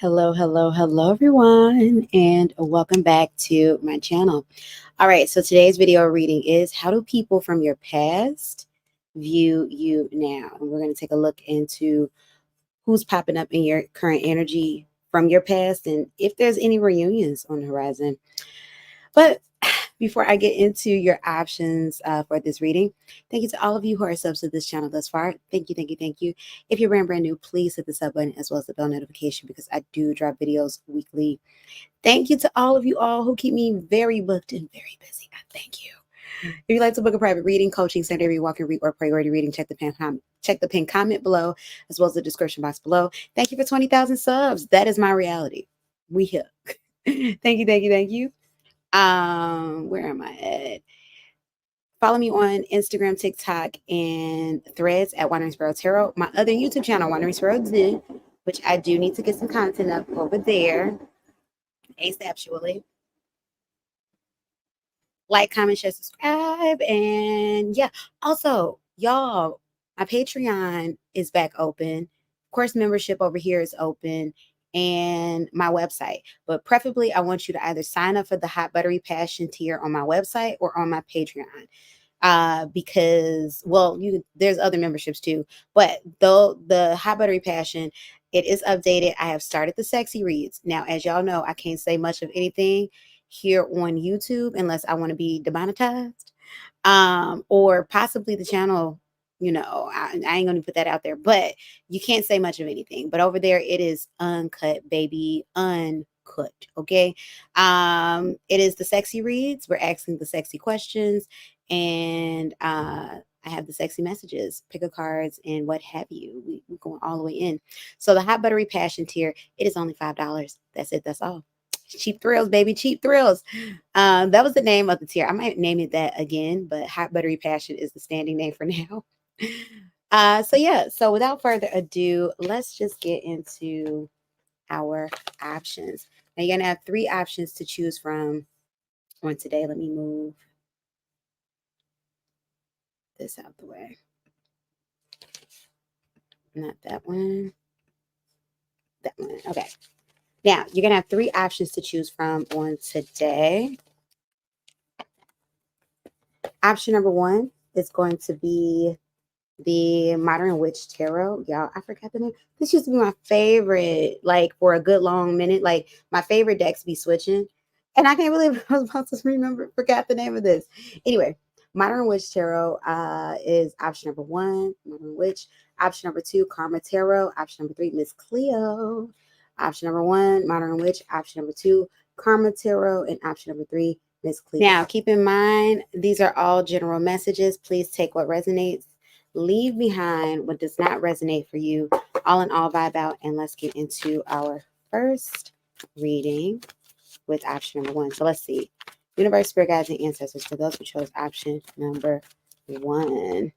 Hello, hello, hello, everyone, and welcome back to my channel. All right, so today's video reading is How Do People from Your Past View You Now? And we're going to take a look into who's popping up in your current energy from your past and if there's any reunions on the horizon. But before I get into your options for this reading, thank you to all of you who are subs to this channel thus far. Thank you, thank you, thank you. If you're brand new, please hit the sub button as well as the bell notification because I do drop videos weekly. Thank you to all of you all who keep me very booked and very busy. I thank you. If you'd like to book a private reading, coaching, secondary walk and read, or priority reading, check the pin comment below as well as the description box below. Thank you for 20,000 subs. That is my reality. We here. Thank you, thank you, thank you. Where am I at? Follow me on Instagram, TikTok, and Threads at wanderingsparrow tarot. My other YouTube channel, wanderingsparrow, which I do need to get some content up over there. ASAP. Like, comment, share, subscribe, and yeah. Also, y'all, my Patreon is back open. Of course, membership over here is open, and my website. But preferably, I want you to either sign up for the Hot Buttery Passion tier on my website or on my Patreon. Because there's other memberships too, but though the Hot Buttery Passion, it is updated. I have started the sexy reads. Now, as y'all know, I can't say much of anything here on YouTube unless I want to be demonetized, or possibly the channel. I ain't gonna put that out there, but you can't say much of anything. But over there, it is uncut, baby, uncut. Okay. It is the sexy reads. We're asking the sexy questions, and I have the sexy messages, pick a cards, and what have you. We're going all the way in. So the Hot Buttery Passion tier, it is only $5. That's it. That's all. Cheap thrills, baby, cheap thrills. That was the name of the tier. I might name it that again, but Hot Buttery Passion is the standing name for now. So without further ado, let's just get into our options. Now you're gonna have 3 options to choose from on today. Let me move this out the way. Not that one. That one. Okay. Now you're gonna have 3 options to choose from on today. Option number 1 is going to be the Modern Witch Tarot. Y'all, I forgot the name. This used to be my favorite, like for a good long minute. Like my favorite decks be switching. And I can't believe I was about to forgot the name of this. Anyway, Modern Witch Tarot is option number 1, Modern Witch. Option number 2, Karma Tarot. Option number 3, Miss Cleo. Option number 1, Modern Witch. Option number 2, Karma Tarot. And option number 3, Miss Cleo. Now, keep in mind, these are all general messages. Please take what resonates. Leave behind what does not resonate for you. All in all, vibe out, and let's get into our first reading with option number 1. So let's see. Universe, spirit guides, and ancestors, for those who chose option number 1.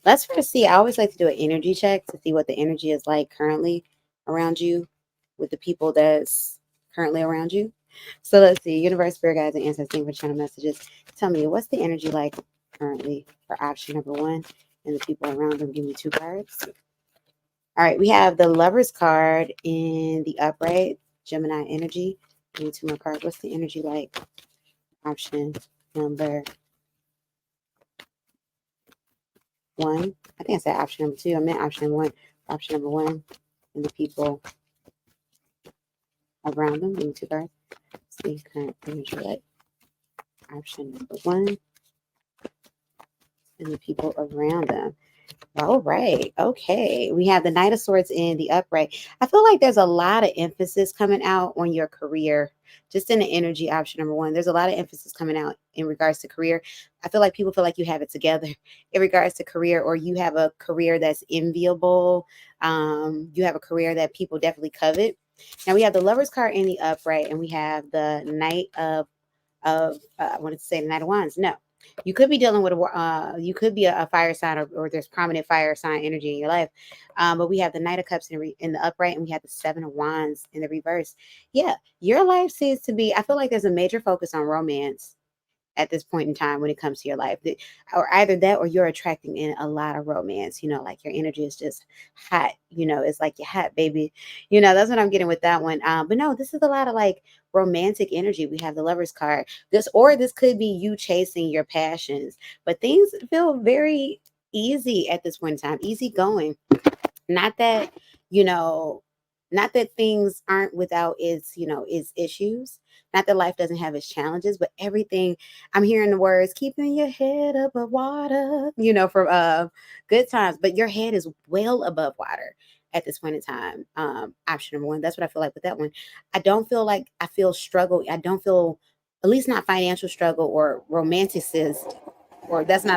Let's first see. I always like to do an energy check to see what the energy is like currently around you with the people that's currently around you. So let's see. Universe, spirit guides, and ancestors for channel messages. Tell me, what's the energy like currently for option number 1 and the people around them? Give me 2 cards. All right, we have the Lover's card in the upright, Gemini energy. Give me 2 more cards. What's the energy like? Option number 1. I think I said option number 2. I meant option number 1. Option number 1 and the people around them. Give me 2 cards. See current energy like. Option number 1 and the people around them. All right. Okay. We have the Knight of Swords in the upright. I feel like there's a lot of emphasis coming out on your career, just in the energy option number 1. There's a lot of emphasis coming out in regards to career. I feel like people feel like you have it together in regards to career, or you have a career that's enviable. You have a career that people definitely covet. Now we have the Lover's card in the upright, and we have the Knight of I wanted to say the Knight of Wands. No. You could be dealing with you could be a fire sign, or there's prominent fire sign energy in your life. But we have the Knight of Cups in the upright, and we have the 7 of Wands in the reverse. Yeah, your life seems to be, I feel like there's a major focus on romance at this point in time when it comes to your life. Or either that or you're attracting in a lot of romance, like your energy is just hot, it's like you're hot, baby. That's what I'm getting with that one. But no, this is a lot of like romantic energy. We have the Lover's card. This could be you chasing your passions, but things feel very easy at this point in time, easy going. Not that, you know, not that things aren't without its issues. Not that life doesn't have its challenges, but everything, I'm hearing the words, keeping your head above water, from good times, but your head is well above water at this point in time. Option number one. That's what I feel like with that one. I don't feel like I feel struggle. I don't feel, at least not financial struggle or romanticist, or I'm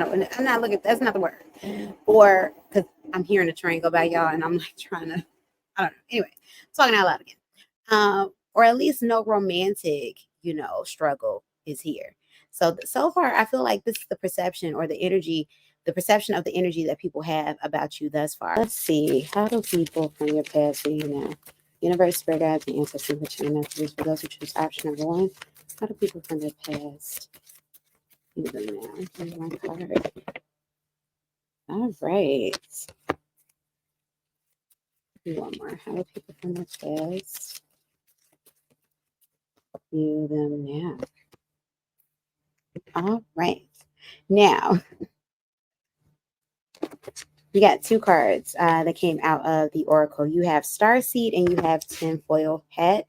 not looking, that's not the word. Or because I'm hearing a train go by, y'all, and I'm like trying to, I don't know. Anyway, talking out loud again. Or at least no romantic, struggle is here. So far, I feel like this is the perception or the perception of the energy that people have about you thus far. Let's see. How do people from your past see you now? Universe, spirit guides, and ancestors with your messages for those who choose option number one. How do people from their past see them now? Here's one card. All right. One more. How do people from the past view them now? All right. Now, you got two cards that came out of the Oracle. You have Starseed and you have Tinfoil Hat.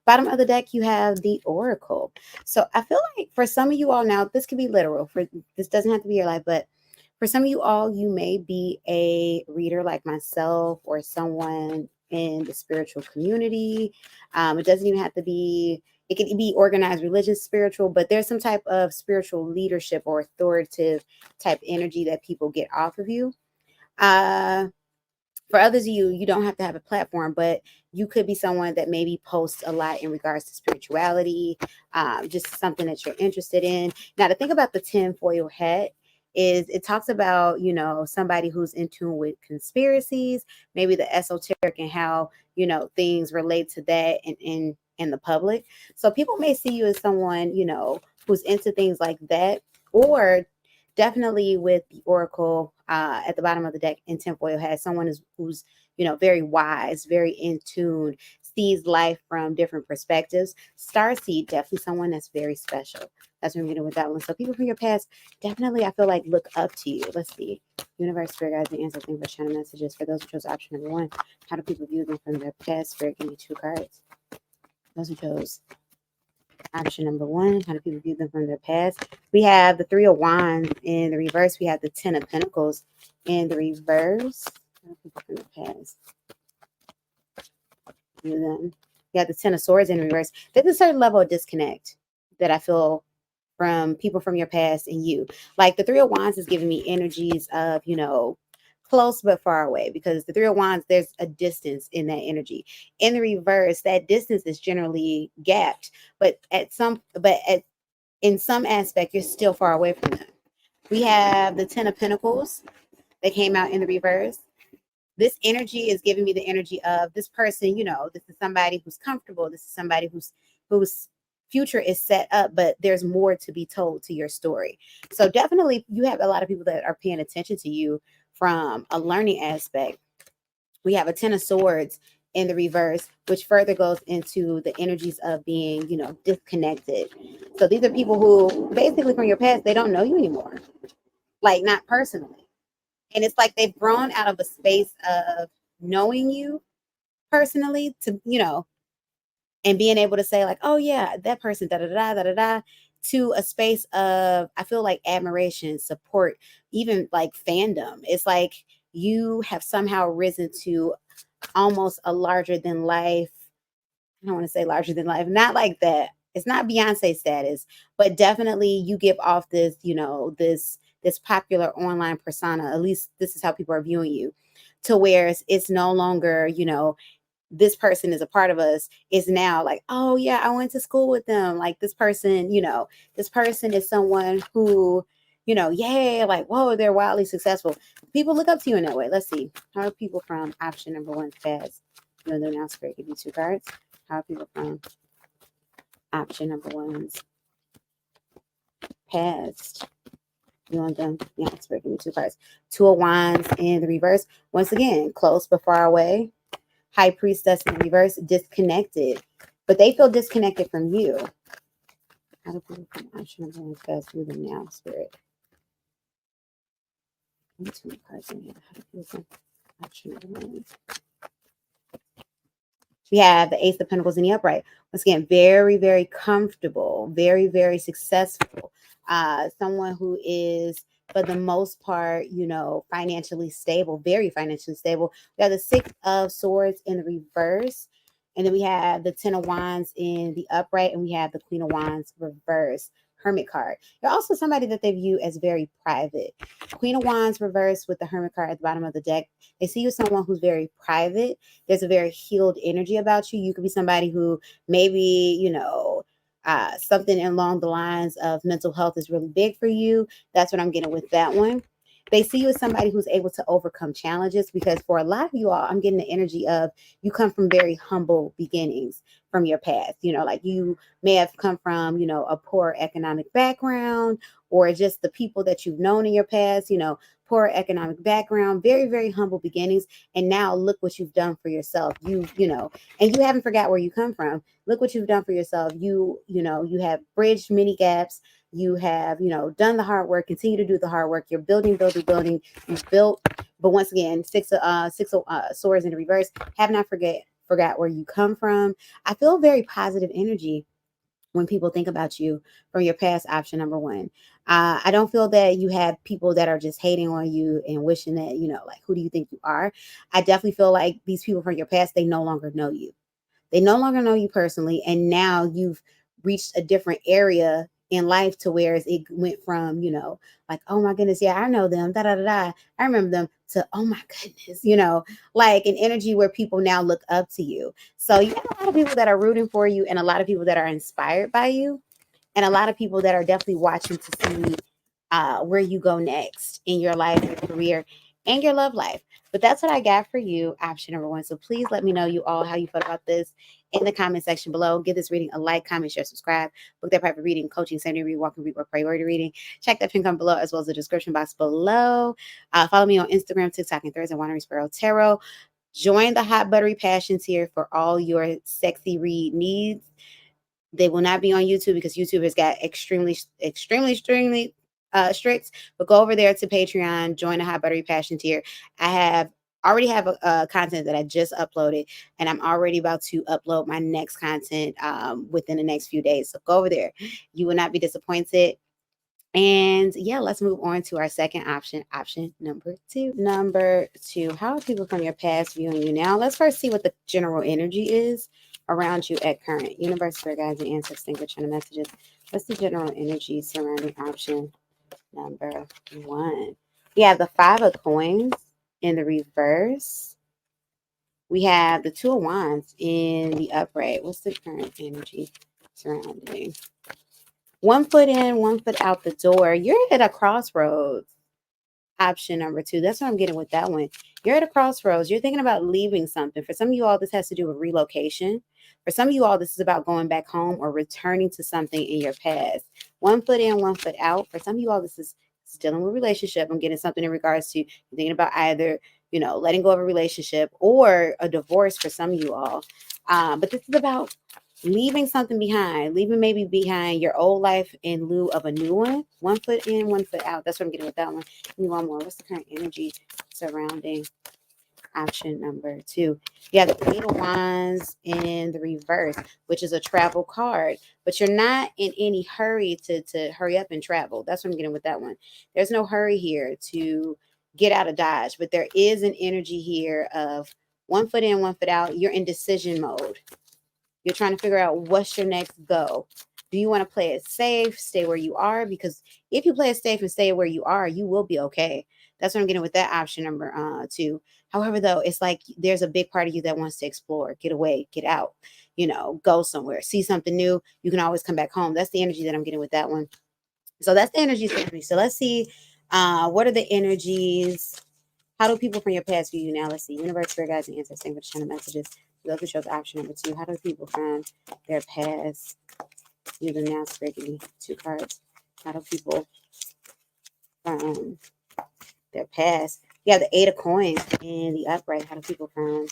Bottom of the deck, you have the Oracle. So I feel like for some of you all now, this could be literal. This doesn't have to be your life, but for some of you all, you may be a reader like myself or someone in the spiritual community. It doesn't even have to be, it could be organized, religious, spiritual, but there's some type of spiritual leadership or authoritative type energy that people get off of you. For others of you don't have to have a platform, but you could be someone that maybe posts a lot in regards to spirituality, just something that you're interested in. Now, to think about the tinfoil hat is it talks about, somebody who's in tune with conspiracies, maybe the esoteric and how, things relate to that in the public. So people may see you as someone, who's into things like that, or definitely with the Oracle at the bottom of the deck in tinfoil hat, someone who's very wise, very in tune, sees life from different perspectives. Starseed, definitely someone that's very special. That's what I'm getting with that one. So people from your past, definitely I feel like look up to you. Let's see. Universe, spirit guides, and answer thing for channel messages. For those who chose option number one, how do people view them from their past? Spirit, give me two cards. Those who chose option number one, how do people view them from their past? We have the Three of Wands in the reverse. We have the Ten of Pentacles in the reverse. How do people from the past view them? We have the Ten of Swords in reverse. There's a certain level of disconnect that I feel from people from your past and you. Like the Three of Wands is giving me energies of, close but far away, because the Three of Wands, there's a distance in that energy. In the reverse, that distance is generally gapped, but in some aspect, you're still far away from them. We have the Ten of Pentacles that came out in the reverse. This energy is giving me the energy of this person, this is somebody who's comfortable. This is somebody whose future is set up, but there's more to be told to your story. So definitely you have a lot of people that are paying attention to you from a learning aspect. We have a Ten of Swords in the reverse, which further goes into the energies of being, disconnected. So these are people who basically from your past, they don't know you anymore, like not personally. And it's like they've grown out of a space of knowing you personally to, and being able to say like, oh yeah, that person, da da da da da da, to a space of, I feel like admiration, support, even like fandom. It's like you have somehow risen to almost a larger than life. I don't want to say larger than life, not like that. It's not Beyonce status, but definitely you give off this, this popular online persona. At least this is how people are viewing you, to where it's no longer, this person is a part of us. Is now like, oh yeah, I went to school with them. Like this person, this person is someone who, yeah, like, whoa, they're wildly successful. People look up to you in that way. Let's see. How are people from option number one past? They're now spirit, give you two cards. How are people from option number one's past. You want them? Yeah, it's breaking me 2 cards. 2 of Wands in the reverse. Once again, close but far away. High Priestess in reverse, disconnected. But they feel disconnected from you. How do people come option number 1 fast through them now, Spirit? Too many cards in here. How do people come option number 1? We have the Ace of Pentacles in the upright. Once again, very, very comfortable, very, very successful. Someone who is, for the most part, financially stable, very financially stable. We have the 6 of Swords in the reverse. And then we have the 10 of Wands in the upright. And we have the Queen of Wands reverse. Hermit card. You're also somebody that they view as very private. Queen of Wands reverse with the Hermit card at the bottom of the deck. They see you as someone who's very private. There's a very healed energy about you. You could be somebody who maybe, something along the lines of mental health is really big for you. That's what I'm getting with that one. They see you as somebody who's able to overcome challenges, because for a lot of you all, I'm getting the energy of you come from very humble beginnings from your past. Like you may have come from, a poor economic background, or just the people that you've known in your past, poor economic background, very, very humble beginnings. And now look what you've done for yourself. And you haven't forgot where you come from. Look what you've done for yourself. You have bridged many gaps. You have, done the hard work, continue to do the hard work. You're building. You've built. But once again, 6 of Swords in the reverse. Have not forgot where you come from. I feel very positive energy when people think about you from your past, option number 1. I don't feel that you have people that are just hating on you and wishing that, like, who do you think you are? I definitely feel like these people from your past, they no longer know you. They no longer know you personally. And now you've reached a different area in life to where it went from, like, oh my goodness, yeah, I know them, da da da da, I remember them, to, oh my goodness, like an energy where people now look up to you. So you have a lot of people that are rooting for you, and a lot of people that are inspired by you, and a lot of people that are definitely watching to see where you go next in your life, your career, and your love life. But that's what I got for you, option number 1. So please let me know, you all, how you felt about this in the comment section below. Give this reading a like, comment, share, subscribe. Book that private reading, coaching, sending read, walking read, or priority reading. Check that pin comment below, as well as the description box below. Follow me on Instagram, TikTok, and Thursday, Wandering Tarot. Join the Hot Buttery Passions here for all your sexy read needs. They will not be on YouTube because YouTube has got extremely strict. But go over there to Patreon, join the Hot Buttery Passion tier. I already have a content that I just uploaded, and I'm already about to upload my next content within the next few days. So go over there. You will not be disappointed. And yeah, let's move on to our second option, option number 2. Number 2, how are people from your past viewing you now? Let's first see what the general energy is around you at current. Universe, spirit guides, and ancestors, distinguish the messages. What's the general energy surrounding option number 1? We have the 5 of Coins in the reverse. We have the 2 of Wands in the upright. What's the current energy surrounding? 1 foot in, 1 foot out the door. You're at a crossroads. Option number 2. That's what I'm getting with that one. You're at a crossroads. You're thinking about leaving something. For some of you all, this has to do with relocation. For some of you all, this is about going back home or returning to something in your past. 1 foot in, 1 foot out. For some of you all, this is dealing with relationship. I'm getting something in regards to thinking about either, letting go of a relationship or a divorce for some of you all. But this is about leaving something behind, leaving maybe behind your old life in lieu of a new one. 1 foot in, 1 foot out. That's what I'm getting with that one. Give me one more. What's the current energy surrounding option number 2? You have the Queen of Wands in the reverse, which is a travel card, but you're not in any hurry to hurry up and travel. That's what I'm getting with that one. There's no hurry here to get out of Dodge, but there is an energy here of 1 foot in, 1 foot out. You're in decision mode. You're trying to figure out what's your next go. Do you want to play it safe, stay where you are? Because if you play it safe and stay where you are, you will be okay. That's what I'm getting with that option number 2. However, though, it's like there's a big part of you that wants to explore, get away, get out, go somewhere, see something new. You can always come back home. That's the energy that I'm getting with that one. So that's the energy. So let's see, what are the energies? How do people from your past view you now? Let's see. Universe, spirit guides, and ancestors, distinguish the messages. Those who chose option number 2. How do people from their past view them now? Spirit, give me 2 cards. How do people from their past? You have the Eight of Coins in the upright. How do people from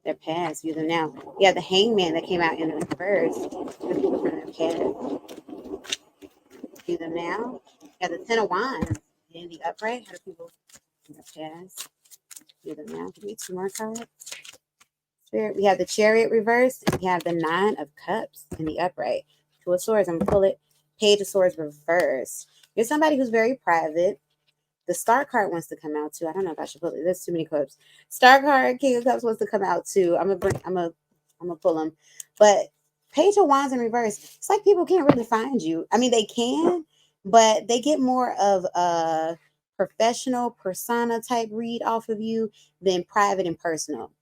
their past view them now? You have the Hangman that came out in the reverse. How do people from their past view them now? You have the Ten of Wands in the upright. How do people from their past view them now? Give me two more cards. Spirit. We have the Chariot reverse. And we have the Nine of Cups in the upright. Two of Swords. I'm going to pull it. Page of Swords reverse. You're somebody who's very private. The Star card wants to come out too. I don't know if I should pull it. There's too many clips. Star card, King of Cups wants to come out too. I'm gonna pull them. But Page of Wands in reverse. It's like people can't really find you. I mean, they can, but they get more of a professional persona type read off of you than private and personal.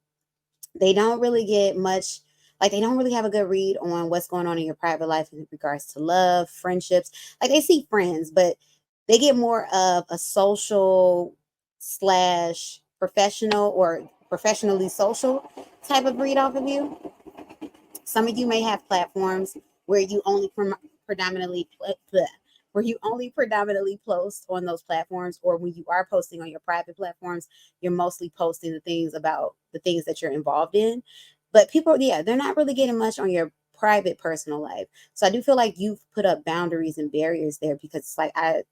They don't really get much, like they don't really have a good read on what's going on in your private life in regards to love, friendships. Like they see friends, but they get more of a social slash professional or professionally social type of read off of you. Some of you may have platforms where you only predominantly where you only predominantly post on those platforms, or when you are posting on your private platforms, you're mostly posting the things about the things that you're involved in. But people, yeah, they're not really getting much on your private personal life. So I do feel like you've put up boundaries and barriers there, because it's like I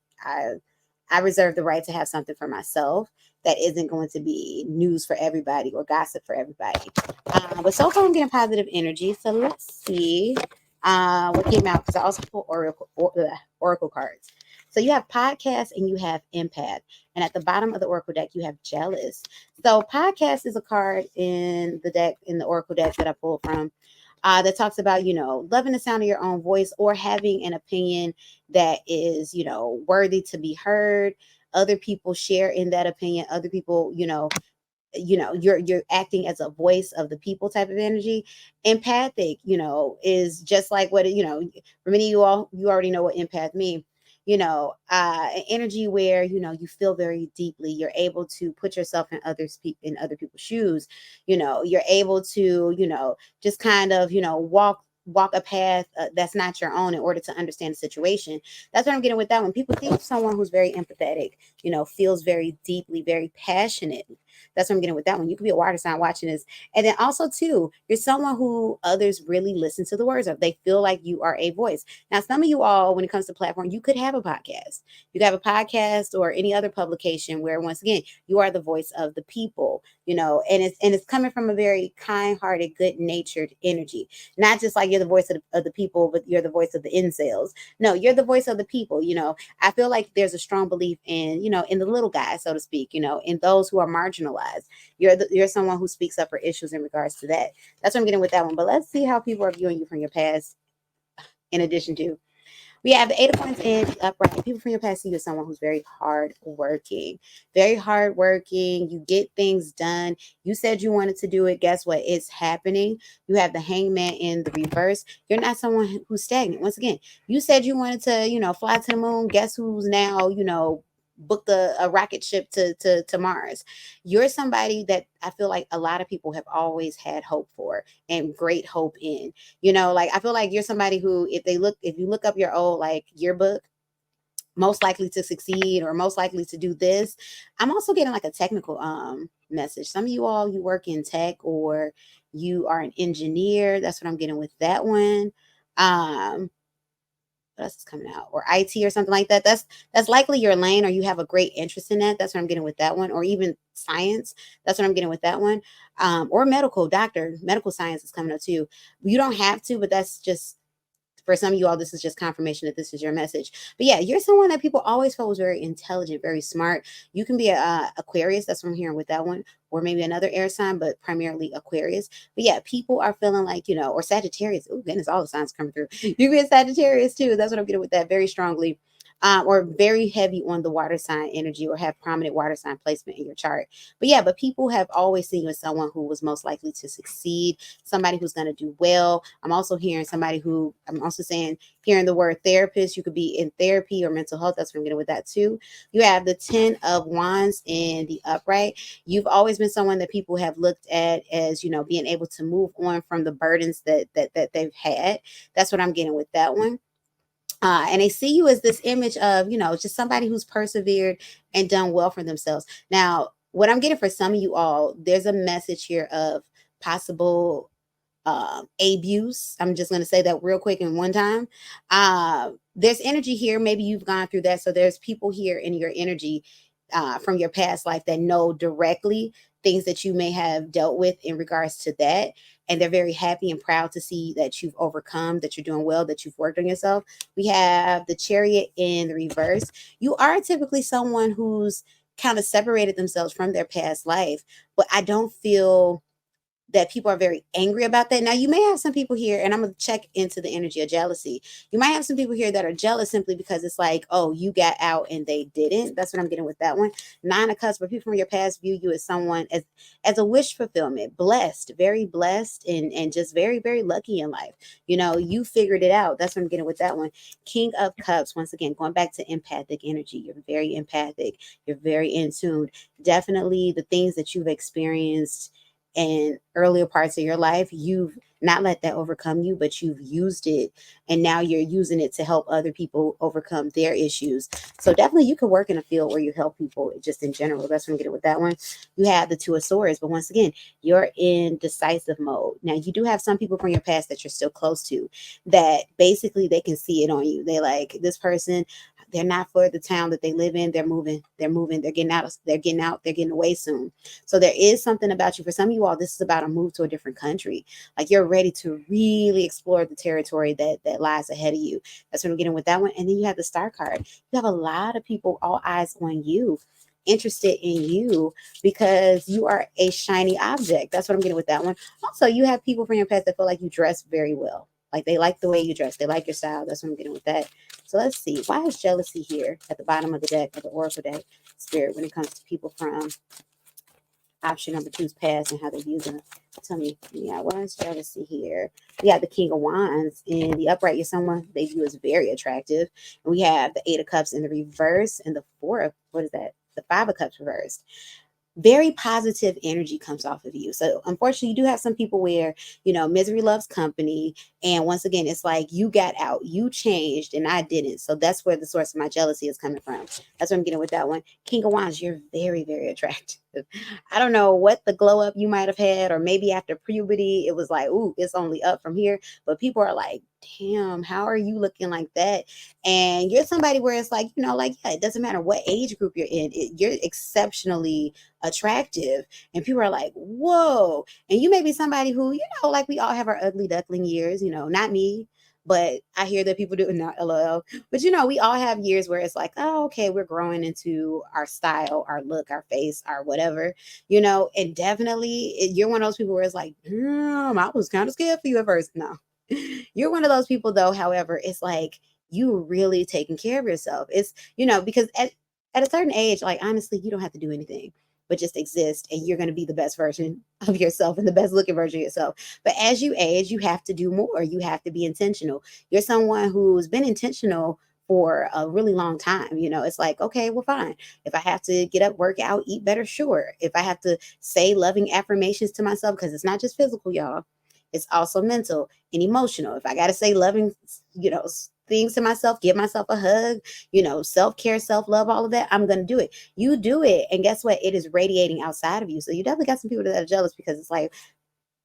I reserve the right to have something for myself that isn't going to be news for everybody or gossip for everybody. But so far, I'm getting positive energy. So let's see what came out, because I also pull oracle cards. So you have podcast and you have empath. And at the bottom of the oracle deck, you have jealous. So podcast is a card in the deck, in the oracle deck that I pulled from, that talks about, loving the sound of your own voice, or having an opinion that is, worthy to be heard. Other people share in that opinion. Other people, you're acting as a voice of the people type of energy. Empathic, is just like what, for many of you all, you already know what empath means. An energy where, you feel very deeply. You're able to put yourself in other people's shoes. You're able to, just kind of, walk a path that's not your own in order to understand the situation. That's what I'm getting with that one. People think someone who's very empathetic, feels very deeply, very passionate. That's what I'm getting with that one. You could be a water sign watching this. And then also, too, you're someone who others really listen to the words of. They feel like you are a voice. Now, some of you all, when it comes to platform, you could have a podcast. You could have a podcast or any other publication where, once again, you are the voice of the people, and it's coming from a very kind-hearted, good-natured energy. Not just like you're the voice of the people, but you're the voice of the incels. No, you're the voice of the people. I feel like there's a strong belief in, in the little guys, so to speak, in those who are marginalized. You're someone who speaks up for issues in regards to that. That's what I'm getting with that one. But let's see how people are viewing you from your past. In addition to, we have the Eight of Coins in the upright. People from your past see you as someone who's very hardworking. Very hardworking. You get things done. You said you wanted to do it. Guess what? It's happening. You have the Hangman in the reverse. You're not someone who's stagnant. Once again, you said you wanted to, fly to the moon. Guess who's now, booked a rocket ship to Mars. You're somebody that I feel like a lot of people have always had hope for and great hope in. Like I feel like you're somebody who, if you look up your old like yearbook, most likely to succeed or most likely to do this. I'm also getting like a technical message. Some of you all, you work in tech or you are an engineer. That's what I'm getting with that one. What else is coming out? Or IT or something like that. That's likely your lane, or you have a great interest in that. That's what I'm getting with that one. Or even science. That's what I'm getting with that one. Or medical science is coming up too. You don't have to, but that's just, for some of you all, this is just confirmation that this is your message. But yeah, you're someone that people always felt was very intelligent, very smart. You can be a Aquarius. That's what I'm hearing with that one. Or maybe another air sign, but primarily Aquarius. But yeah, people are feeling like, or Sagittarius. Oh, goodness, all the signs coming through. You can be a Sagittarius too. That's what I'm getting with that very strongly. Or very heavy on the water sign energy, or have prominent water sign placement in your chart. But yeah, but people have always seen you as someone who was most likely to succeed, somebody who's going to do well. I'm also hearing hearing the word therapist. You could be in therapy or mental health. That's what I'm getting with that too. You have the 10 of Wands in the upright. You've always been someone that people have looked at as, being able to move on from the burdens that they've had. That's what I'm getting with that one. And they see you as this image of, just somebody who's persevered and done well for themselves. Now, what I'm getting for some of you all, there's a message here of possible abuse. I'm just going to say that real quick in one time. There's energy here. Maybe you've gone through that. So there's people here in your energy from your past life that know directly things that you may have dealt with in regards to that. And they're very happy and proud to see that you've overcome, that you're doing well, that you've worked on yourself. We have the Chariot in the reverse. You are typically someone who's kind of separated themselves from their past life, but I don't feel that people are very angry about that. Now, you may have some people here, and I'm going to check into the energy of jealousy. You might have some people here that are jealous simply because it's like, oh, you got out and they didn't. That's what I'm getting with that one. Nine of Cups, but people from your past view you as someone as a wish fulfillment, blessed, very blessed, and just very, very lucky in life. You figured it out. That's what I'm getting with that one. King of Cups, once again, going back to empathic energy. You're very empathic. You're very in tune. Definitely the things that you've experienced in earlier parts of your life, you've not let that overcome you, but you've used it, and now you're using it to help other people overcome their issues. So definitely you can work in a field where you help people just in general. That's what I'm getting with that one. You have the Two of Swords, but once again, you're in decisive mode. Now, you do have some people from your past that you're still close to that basically they can see it on you. They like this person, they're not for the town that they live in. They're moving, they're getting out, they're getting away soon. So there is something about you. For some of you all, this is about a move to a different country. Like you're ready to really explore the territory that lies ahead of you. That's what I'm getting with that one. And then you have the Star card. You have a lot of people, all eyes on you, interested in you because you are a shiny object. That's what I'm getting with that one. Also, you have people from your past that feel like you dress very well. Like they like the way you dress. They like your style. That's what I'm getting with that. So let's see. Why is jealousy here at the bottom of the deck, of the Oracle deck, Spirit, when it comes to people from option number two's past and how they're using it? Tell me, yeah, why is jealousy here? We have the King of Wands in the upright. You're someone they view as very attractive. And we have the Eight of Cups in the reverse and the Four of, what is that? The Five of Cups reversed. Very positive energy comes off of you. So unfortunately, you do have some people where, misery loves company. And once again, it's like you got out, you changed, and I didn't. So that's where the source of my jealousy is coming from. That's what I'm getting with that one. King of Wands, you're very, very attractive. I don't know what the glow up you might have had, or maybe after puberty, it was like, ooh, it's only up from here. But people are like, damn, how are you looking like that? And you're somebody where it's like, like, yeah, it doesn't matter what age group you're in, you're exceptionally attractive. And people are like, whoa. And you may be somebody who, like we all have our ugly duckling years, not me. But I hear that people do not LOL. But we all have years where it's like, oh, okay, we're growing into our style, our look, our face, our whatever, and definitely you're one of those people where it's like, damn, I was kind of scared for you at first. No. You're one of those people though, however, it's like you really taking care of yourself. It's, because at a certain age, like honestly, you don't have to do anything but just exist, and you're going to be the best version of yourself and the best looking version of yourself. But as you age, you have to do more. You have to be intentional. You're someone who's been intentional for a really long time. It's like, okay, well, fine. If I have to get up, work out, eat better, sure. If I have to say loving affirmations to myself, because it's not just physical, y'all, it's also mental and emotional. If I got to say loving, things to myself, give myself a hug, self-care, self-love, all of that, I'm going to do it. You do it. And guess what? It is radiating outside of you. So you definitely got some people that are jealous because it's like,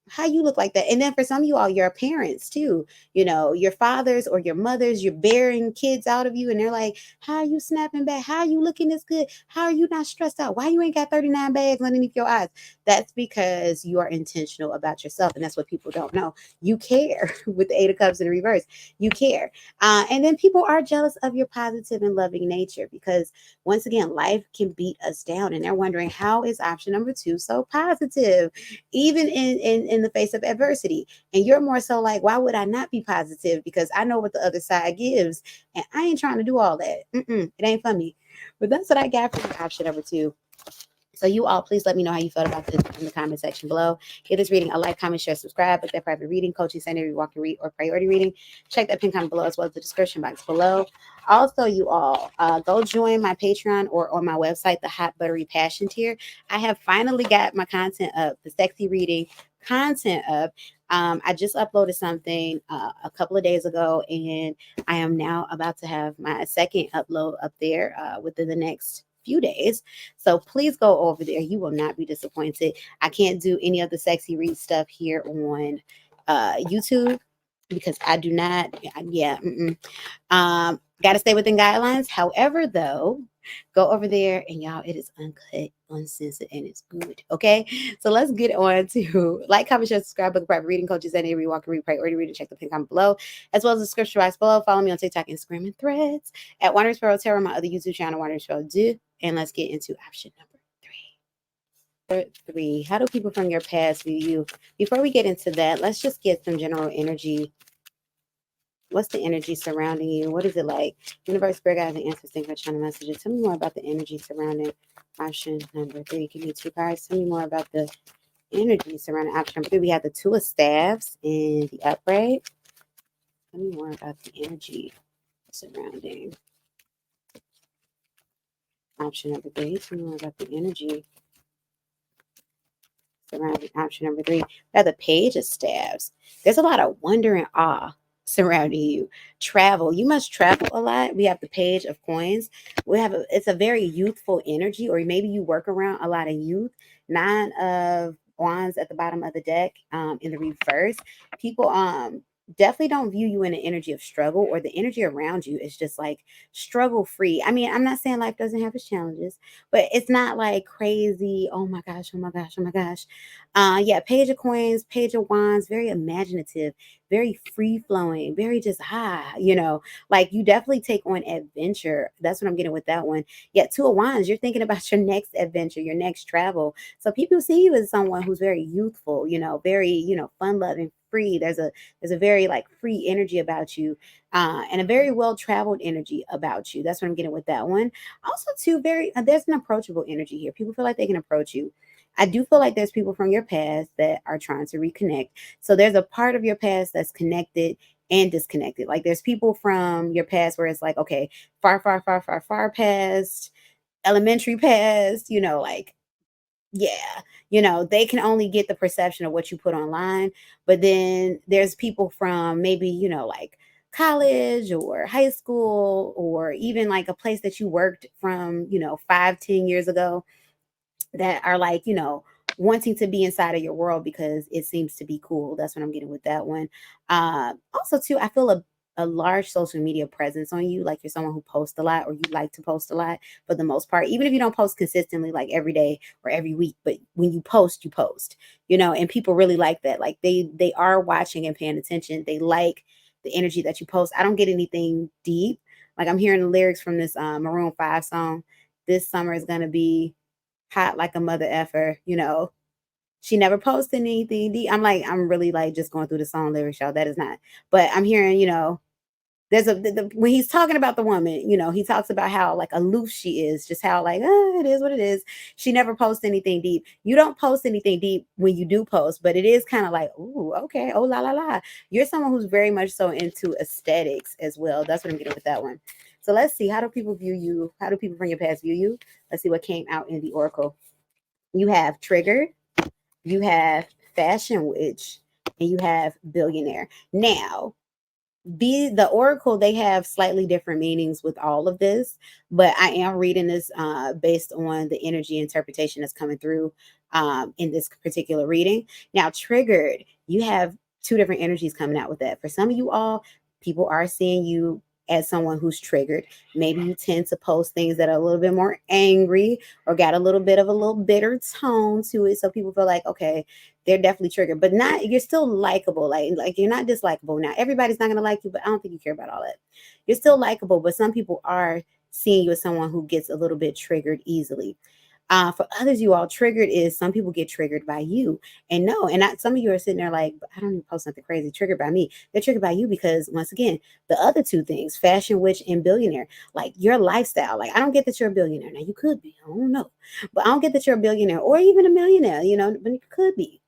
how you look like that. And then for some of you all, your parents too, your fathers or your mothers, you're bearing kids out of you, and they're like, how are you snapping back? How are you looking this good? How are you not stressed out? Why you ain't got 39 bags underneath your eyes? That's because you are intentional about yourself. And that's what people don't know. You care. With the Eight of Cups in reverse, you care. And then people are jealous of your positive and loving nature because once again, life can beat us down, and they're wondering, how is option number two so positive? Even in the face of adversity. And you're more so like, why would I not be positive? Because I know what the other side gives, and I ain't trying to do all that. It ain't for me. But that's what I got for option number two. So you all, please let me know how you felt about this in the comment section below. Give this reading a like, comment, share, subscribe. With that private reading, coaching, secondary, walking read, or priority reading, check that pin comment below as well as the description box below. Also, you all, go join my Patreon or on my website, the Hot Buttery Passion tier. I have finally got my content up, the sexy reading, content up. I just uploaded something a couple of days ago, and I am now about to have my second upload up there within the next few days. So please go over there. You will not be disappointed. I can't do any of the sexy read stuff here on YouTube because I do not. Yeah. Got to stay within guidelines. However, though, go over there and y'all, it is uncut, uncensored, and it's good. Okay, so let's get on to like, comment, share, subscribe, book, private reading coaches, and every walk and read, priority reader. Check the pin comment below, as well as the description box below. Follow me on TikTok, Instagram, and Threads at Wandering Sparrow Tarot, my other YouTube channel, Wandering Sparrow Do. And let's get into option number three. How do people from your past view you? Before we get into that, let's just get some general energy. What's the energy surrounding you? What is it like? Universe, spirit guides, and ancestors, thank you for channel messages. Tell me more about the energy surrounding option number three. Give me two cards. Tell me more about the energy surrounding option number three. We have the Two of Staves and the upright. Tell me more about the energy surrounding option number three. Tell me more about the energy surrounding option number three. We have the Page of Staves. There's a lot of wonder and awe surrounding you. Travel. You must travel a lot. We have the Page of Coins. It's a very youthful energy, or maybe you work around a lot of youth. Nine of Wands at the bottom of the deck in the reverse. People definitely don't view you in an energy of struggle, or the energy around you is just like struggle free. I mean, I'm not saying life doesn't have its challenges, but it's not like crazy. Oh my gosh, oh my gosh, oh my gosh. Yeah, Page of Coins, Page of Wands, very imaginative, very free flowing, very just like you definitely take on adventure. That's what I'm getting with that one. Yeah, Two of Wands, you're thinking about your next adventure, your next travel. So people see you as someone who's very youthful, very, fun loving, free. There's a very like free energy about you, and a very well traveled energy about you. That's what I'm getting with that one. Also, too, there's an approachable energy here. People feel like they can approach you. I do feel like there's people from your past that are trying to reconnect. So there's a part of your past that's connected and disconnected. Like there's people from your past where it's like, okay, far, far, far, far, far past, elementary past, like, yeah, they can only get the perception of what you put online. But then there's people from maybe, like college or high school, or even like a place that you worked from, 5, 10 years ago, that are like, wanting to be inside of your world because it seems to be cool. That's what I'm getting with that one. Also, too, I feel a large social media presence on you. Like you're someone who posts a lot, or you like to post a lot for the most part, even if you don't post consistently, like every day or every week. But when you post, and people really like that. Like they are watching and paying attention. They like the energy that you post. I don't get anything deep. Like I'm hearing the lyrics from this Maroon 5 song. This summer is going to be hot like a mother effer, She never posted anything. I'm like, I'm really like just going through the song lyrics, y'all. That is not. But I'm hearing, there's when he's talking about the woman, he talks about how like aloof she is, just how like, it is what it is. She never posts anything deep. You don't post anything deep when you do post, but it is kind of like, ooh, okay, oh la la la. You're someone who's very much so into aesthetics as well. That's what I'm getting with that one. So let's see. How do people view you? How do people from your past view you? Let's see what came out in the oracle. You have triggered, you have fashion witch, and you have billionaire. Now, the oracle, they have slightly different meanings with all of this, but I am reading this based on the energy interpretation that's coming through in this particular reading. Now, triggered, you have two different energies coming out with that. For some of you all, people are seeing you as someone who's triggered. Maybe you tend to post things that are a little bit more angry, or got a little bit of a little bitter tone to it, so people feel like, okay, they're definitely triggered, but not, you're still likable. Like you're not dislikable. Now, everybody's not going to like you, but I don't think you care about all that. You're still likable, but some people are seeing you as someone who gets a little bit triggered easily. For others, you all, triggered is some people get triggered by you. And no, and not, some of you are sitting there like, I don't even post something crazy, triggered by me. They're triggered by you because, once again, the other two things, fashion witch and billionaire, like your lifestyle. Like, I don't get that you're a billionaire. Now, you could be, I don't know. But I don't get that you're a billionaire or even a millionaire, but you could be.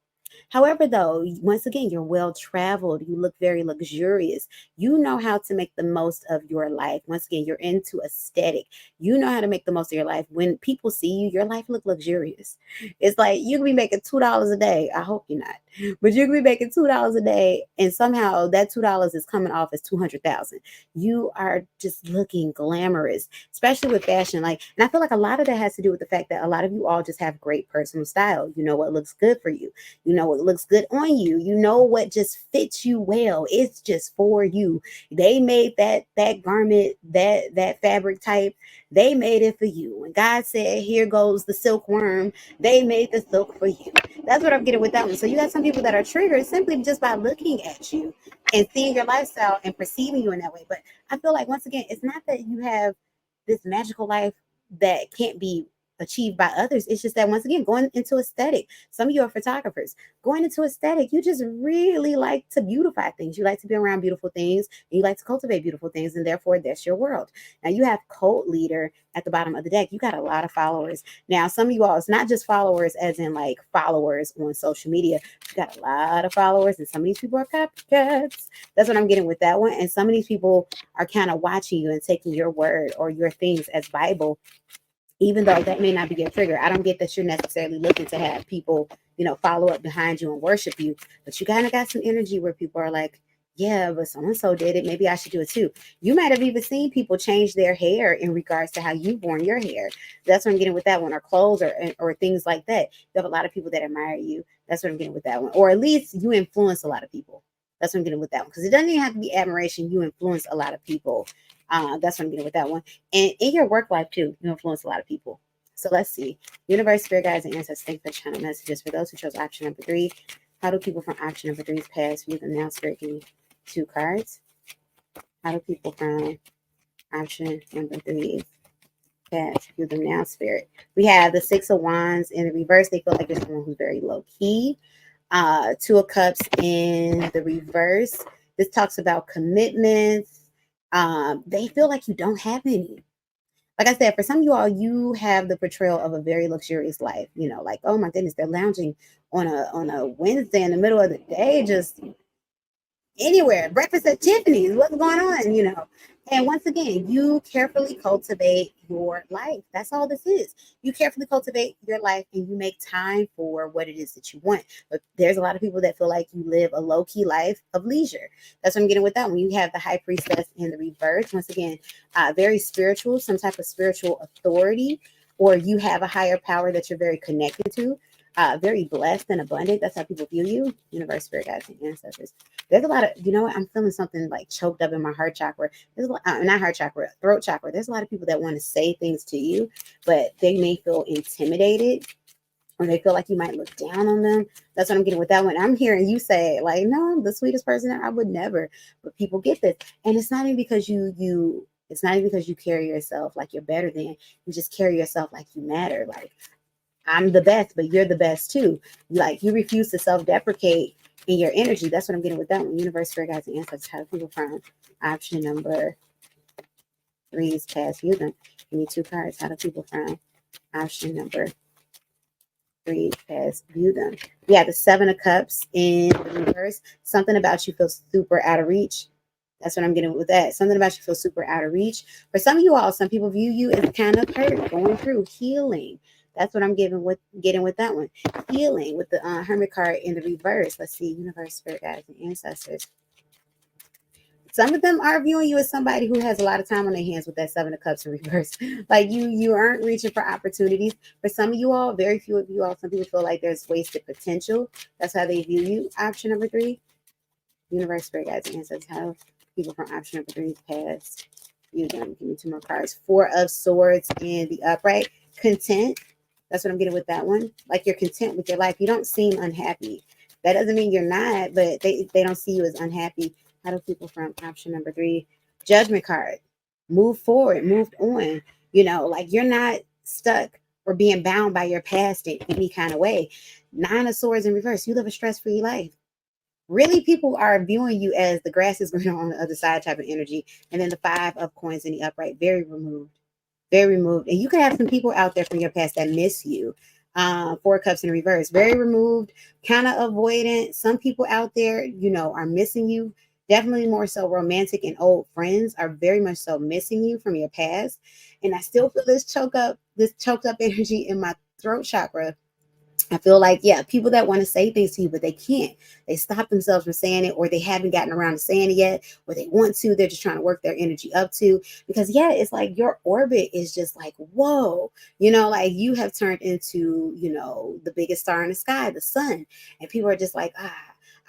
However, though, once again, you're well traveled. You look very luxurious. You know how to make the most of your life. Once again, you're into aesthetic. You know how to make the most of your life. When people see you, your life look luxurious. It's like you can be making $2 a day. I hope you're not, but you can be making $2 a day, and somehow that $2 is coming off as 200,000. You are just looking glamorous, especially with fashion. Like, and I feel like a lot of that has to do with the fact that a lot of you all just have great personal style. You know what looks good for you. You know what looks good on you. You know what just fits you well. It's just for you. They made that garment, that fabric type. They made it for you. When God said, "Here goes the silkworm," they made the silk for you. That's what I'm getting with that one. So you got some people that are triggered simply just by looking at you and seeing your lifestyle and perceiving you in that way. But I feel like, once again, it's not that you have this magical life that can't be achieved by others. It's just that, once again, going into aesthetic. Some of you are photographers. Going into aesthetic, you just really like to beautify things. You like to be around beautiful things, and you like to cultivate beautiful things, and therefore that's your world. Now you have cult leader at the bottom of the deck. You got a lot of followers. Now, some of you all, it's not just followers as in like followers on social media. You got a lot of followers, and some of these people are copycats. That's what I'm getting with that one. And some of these people are kind of watching you and taking your word or your things as Bible, even though that may not be your trigger. I don't get that you're necessarily looking to have people, follow up behind you and worship you, but you kind of got some energy where people are like, yeah, but so and so did it. Maybe I should do it too. You might have even seen people change their hair in regards to how you've worn your hair. That's what I'm getting with that one, or clothes, or things like that. You have a lot of people that admire you. That's what I'm getting with that one. Or at least you influence a lot of people. That's what I'm getting with that one. Because it doesn't even have to be admiration. You influence a lot of people. That's what I'm getting with that one. And in your work life too, you influence a lot of people. So let's see. Universe, spirit guides, and ancestors, thank you for channel messages. For those who chose option number 3, how do people from option number 3's past view them now? Spirit, give me 2 cards. How do people from option number 3's past view them now? Spirit. We have the 6 of Wands in the reverse. They feel like there's someone who's very low key. 2 of Cups in the reverse. This talks about commitments. They feel like you don't have any. Like I said, for some of you all, you have the portrayal of a very luxurious life. Like, oh my goodness, they're lounging on a Wednesday in the middle of the day, just anywhere, breakfast at Tiffany's, what's going on. And once again, you carefully cultivate your life. That's all this is. You carefully cultivate your life, and you make time for what it is that you want. But there's a lot of people that feel like you live a low-key life of leisure. That's what I'm getting with that one. You have the High Priestess in the reverse. Once again, very spiritual, some type of spiritual authority, or you have a higher power that you're very connected to. Very blessed and abundant. That's how people view you. Universe, spirit guides, and ancestors. There's a lot of, I'm feeling something like choked up in my heart chakra. There's a lot, not heart chakra, throat chakra. There's a lot of people that want to say things to you, but they may feel intimidated, or they feel like you might look down on them. That's what I'm getting with that one. I'm hearing you say, like, no, I'm the sweetest person. I would never. But people get this. And it's not even because it's not even because you carry yourself like you're better than. You just carry yourself like you matter. Like, I'm the best, but you're the best too. Like, you refuse to self-deprecate in your energy. That's what I'm getting with that one. Universe, spirit guides, and ancestors. How do people from option number 3's past view them? Give me 2 cards. How do people from option number 3's past view them? We have the 7 of Cups in the reverse. Something about you feels super out of reach. That's what I'm getting with that. Something about you feels super out of reach. For some of you all, some people view you as kind of hurt, going through healing. That's what I'm getting with that one. Healing with the Hermit card in the reverse. Let's see. Universe, spirit guides, and ancestors. Some of them are viewing you as somebody who has a lot of time on their hands with that 7 of Cups in reverse. Like, you aren't reaching for opportunities. For some of you all, very few of you all, some people feel like there's wasted potential. That's how they view you. Option number 3. Universe, spirit guides, and ancestors. How people from option number 3's past view them. Give me 2 more cards. 4 of Swords in the upright. Content. That's what I'm getting with that one. Like, you're content with your life. You don't seem unhappy. That doesn't mean you're not, but they don't see you as unhappy. How do people from option number 3? Judgment card. Move forward, moved on. Like, you're not stuck or being bound by your past in any kind of way. 9 of Swords in reverse. You live a stress-free life. Really, people are viewing you as the grass is greener on the other side type of energy. And then the 5 of Coins in the upright. Very removed. Very removed. And you could have some people out there from your past that miss you. Four of Cups in reverse, very removed, kind of avoidant. Some people out there, are missing you. Definitely more so romantic and old friends are very much so missing you from your past. And I still feel this choked up energy in my throat chakra. I feel like, yeah, people that want to say things to you, but they can't. They stop themselves from saying it, or they haven't gotten around to saying it yet, or they want to. They're just trying to work their energy up to. Because, yeah, it's like your orbit is just like, whoa, like you have turned into, the biggest star in the sky, the sun. And people are just like,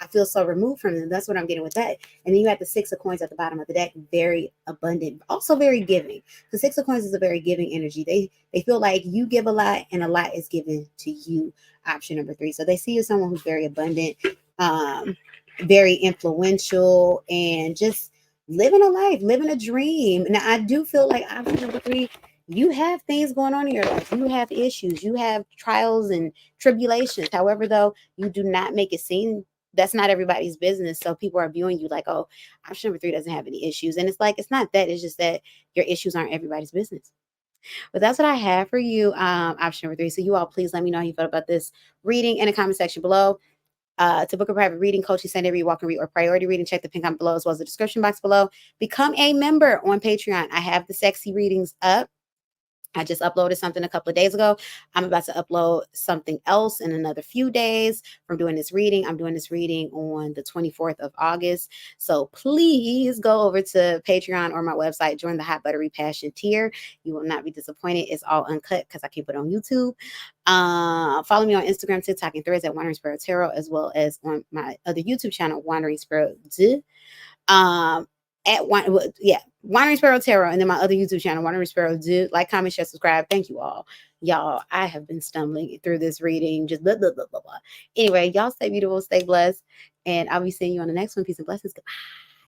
I feel so removed from them. That's what I'm getting with that. And then you have the Six of Coins at the bottom of the deck, very abundant, also very giving. The Six of Coins is a very giving energy. They feel like you give a lot and a lot is given to you. Option number 3. So they see you as someone who's very abundant, very influential, and just living a life, living a dream. Now, I do feel like option number 3, you have things going on in your life. You have issues. You have trials and tribulations. However, though, you do not make it seem that's not everybody's business. So people are viewing you like, oh, option number 3 doesn't have any issues. And it's like, it's not that. It's just that your issues aren't everybody's business. But that's what I have for you, option number 3. So you all please let me know how you felt about this reading in the comment section below. To book a private reading, coaching, Sunday read, walk and read, or priority reading, check the pin comment below as well as the description box below. Become a member on Patreon. I have the sexy readings up. I just uploaded something a couple of days ago. I'm about to upload something else in another few days from doing this reading. I'm doing this reading on the 24th of August. So please go over to Patreon or my website, join the Hot Buttery Passion tier. You will not be disappointed. It's all uncut because I keep it on YouTube. Follow me on Instagram, TikTok, and Threads at Wandering Sparrow Tarot, as well as on my other YouTube channel, Wandering Sparrow. Wandering Sparrow Tarot, and then my other YouTube channel, Wandering Sparrow. Do like, comment, share, subscribe. Thank you all. Y'all, I have been stumbling through this reading. Just blah, blah, blah, blah, blah. Anyway, y'all stay beautiful, stay blessed, and I'll be seeing you on the next one. Peace and blessings. Goodbye.